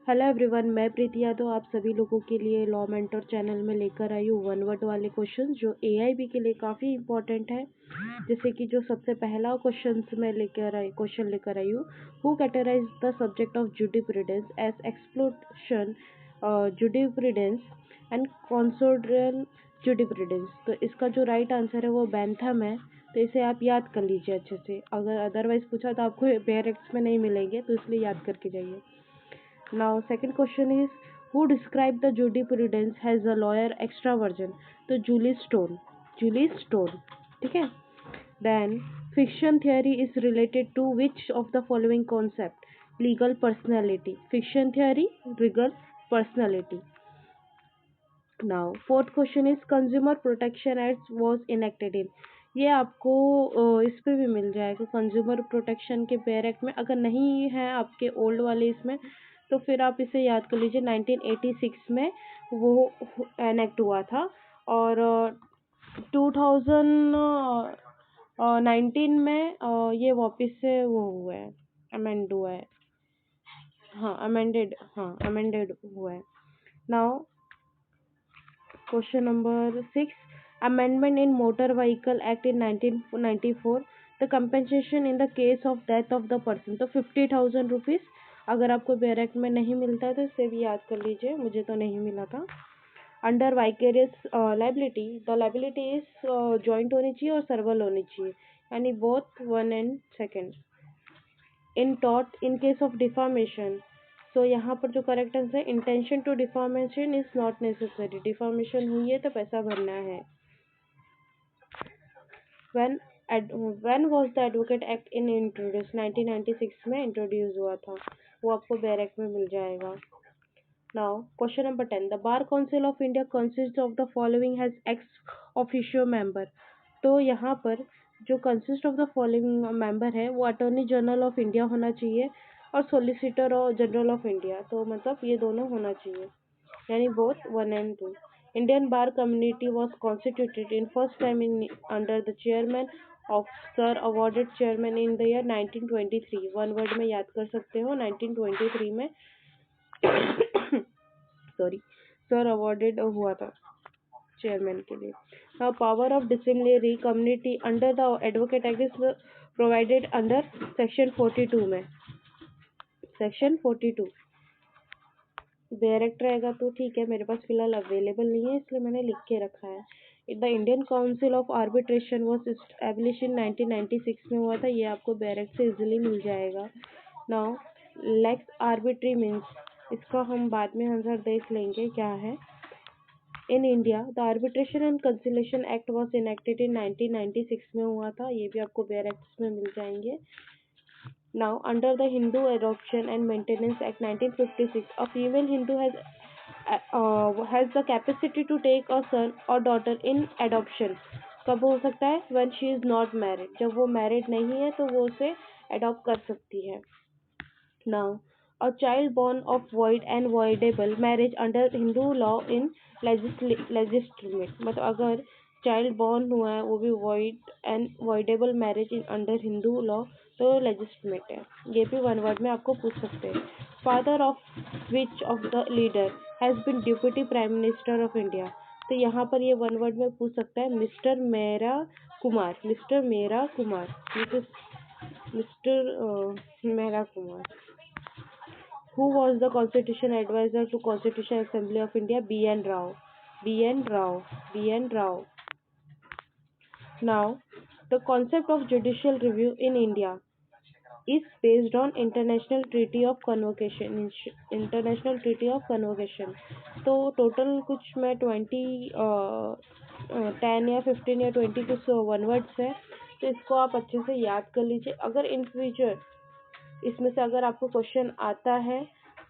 Hello everyone, मैं प्रीति यादव आप सभी लोगों के लिए लॉ मेंटर चैनल में लेकर आई हूँ वन वर्ड वाले क्वेश्चन जो एआईबी के लिए काफ़ी इंपॉर्टेंट है। जैसे कि जो सबसे पहला क्वेश्चन लेकर आई हूँ, who categorize the subject of jurisprudence as explosion jurisprudence and censorial jurisprudence. तो इसका जो राइट आंसर है वो बेंथम है। तो इसे आप याद कर लीजिए अच्छे से, अगर अदरवाइज पूछा तो आपको बेयर एक्ट्स में नहीं मिलेंगे, तो इसलिए याद करके जाइए। Now second question is, who described the jurisprudence as a lawyer extraversion? तो Julius Stone, ठीक है। Then fiction theory is related to which of the following concept? Legal personality, fiction theory, legal personality. Now fourth question is, consumer protection act was enacted in? ये आपको इस पे भी मिल जाएगा, consumer protection के pair act में। अगर नहीं है आपके ओल्ड वाले इसमें, तो फिर आप इसे याद कर लीजिए, 1986 में वो एनेक्ट हुआ था और 2019 में ये वापस से वो हुआ है, अमेंड हुआ है। अमेंडेड हुआ है। Now question number 6, amendment in motor vehicle act in 1994, the compensation in the case of death of the person. तो 50,000 रुपीज़। अगर आपको बेयर एक्ट में नहीं मिलता है तो इसे भी याद कर लीजिए, मुझे तो नहीं मिला था। Under vicarious liability, the liability is joint होनी चाहिए और सर्वल होनी चाहिए, यानी both one and second. In टॉट in case of defamation, so यहाँ पर जो करेक्ट आंसर है, intention to defamation is not necessary. Defamation हुई है तो पैसा भरना है। When was the Advocate Act in introduced? 1996 में इंट्रोड्यूस हुआ था, वो आपको बेयर एक्ट में मिल जाएगा। Now question number 10, the Bar Council of India consists of the following has ex officio member। तो यहाँ पर जो consist of the following member है वो अटॉर्नी जनरल ऑफ इंडिया होना चाहिए और सोलिसिटर जनरल ऑफ इंडिया, तो मतलब ये दोनों होना चाहिए, यानी both 1 and 2। Indian Bar Community was constituted in first time in under the chairman of Sir Awarded Chairman in the year 1923। One word में याद कर सकते हो, 1923 में सॉरी सर अवॉर्डेड हुआ था चेयरमैन के लिए। Now power of disciplinary community under the advocate act is provided under section 42 में। सेक्शन 42 बेयर एक्ट रहेगा तो ठीक है, मेरे पास फिलहाल अवेलेबल नहीं है इसलिए मैंने लिख के रखा है। The Indian council of arbitration was establish in 1996 में हुआ था, ये आपको बेयर एक्ट से इजीली मिल जाएगा। नाउ लेक्स आर्बिट्री मीन्स, इसका हम बाद में आंसर देख लेंगे क्या है। In India the arbitration and conciliation act was enacted इन 1996 में हुआ था, ये भी आपको बेयर एक्ट में मिल जाएंगे। Now, under the Hindu Adoption and Maintenance Act 1956, a female Hindu has the capacity to take a son or daughter in adoption। कब हो सकता है? When she is not married, जब वो married नहीं है तो वो उसे adopt कर सकती है। Now, a child born of void and voidable marriage under Hindu law in legitimate, मतलब अगर चाइल्ड बॉर्न हुआ है वो भी void and voidable marriage in under Hindu law तो लेजिस्टिमेट है। ये भी वन वर्ड में आपको पूछ सकते हैं। Father of which of the leader has been deputy prime minister of India, तो यहाँ पर ये वन वर्ड में पूछ सकता है, mister Meira Kumar, mister Meira Kumar, mister Meira Kumar. Who was the constitution adviser to constitution assembly of India? B N Rau, B N Rau, B N Rau. Now the concept of judicial review in India is based on International Treaty of Convocation। International Treaty of Convocation, तो total कुछ मैं 10 या 15 या 20 कुछ one words है, तो इसको आप अच्छे से याद कर लीजिए। अगर इन फ्यूचर इसमें से अगर आपको क्वेश्चन आता है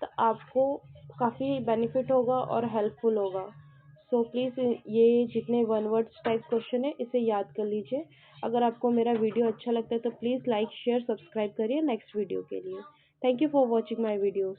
तो आपको काफ़ी बेनिफिट होगा और हेल्पफुल होगा। सो प्लीज़ ये जितने वन वर्ड्स टाइप क्वेश्चन है इसे याद कर लीजिए। अगर आपको मेरा वीडियो अच्छा लगता है तो प्लीज़ लाइक शेयर सब्सक्राइब करिए नेक्स्ट वीडियो के लिए। Thank you for watching my videos.